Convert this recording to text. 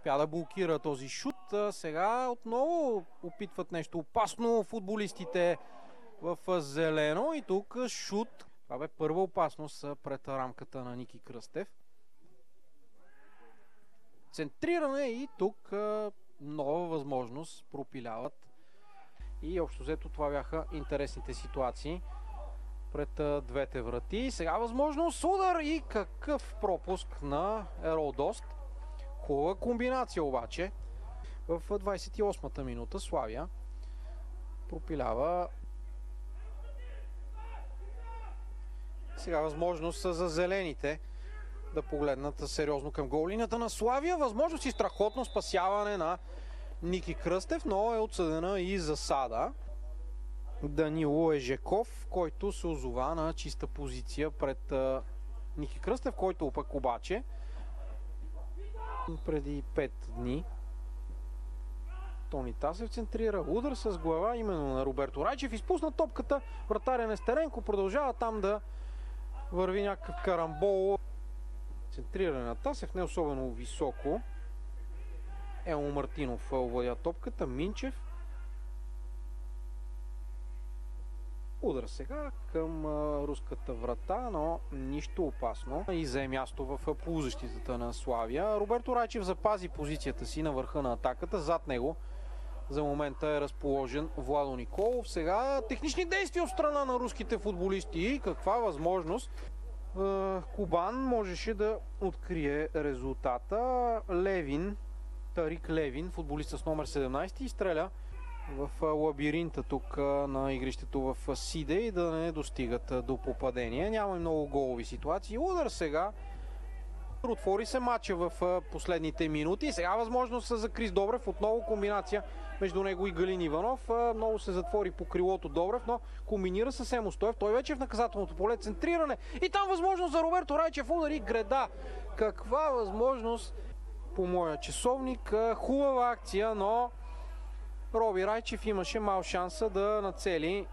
успя да блокира този шут. Сега отново опитват нещо опасно футболистите в зелено и тук шут. Това бе първа опасност пред рамката на Ники Кръстев. Центриране и тук нова възможност, пропиляват. И общо взето това бяха интересните ситуации пред двете врати. Сега възможност удар и какъв пропуск на Ерол Дост. Хубава комбинация обаче. В 28-та минута Славия пропилява. Сега възможност за зелените да погледнат сериозно към голлинията на Славия. Възможност и страхотно спасяване на Ники Кръстев, но е отсъдена и засада. Данило Ежеков, който се озова на чиста позиция пред Ники Кръстев, който пък обаче преди 5 дни Тони Тасев центрира удар с глава именно на Роберто Райчев. Изпусна топката, вратаря Нестеренко продължава там да върви някакъв карамбол. Центриране на Тасев, не особено високо. Елмо Мартинов овладя топката, Минчев. Удар сега към руската врата, но нищо опасно. И взе място в полузащитата на Славия. Роберто Райчев запази позицията си на върха на атаката. Зад него за момента е разположен Владо Николов. Сега технични действия от страна на руските футболисти. Каква възможност! Кубан можеше да открие резултата. Левин, Тарик Левин, футболист с номер 17, изстреля в лабиринта тук на игрището в Сиде и да не достигат до попадение. Няма и много голови ситуации. Удар сега. Отвори се матча в последните минути. Сега възможност за Крис Добрев. Отново комбинация между него и Галин Иванов. Много се затвори по крилото Добрев, но комбинира с Емо Стоев. Той вече е в наказателното поле. Центриране. И там възможност за Роберто Райчев. Удари греда. Каква възможност по моя часовник. Хубава акция, но Роби Райчев имаше мал шанса да нацели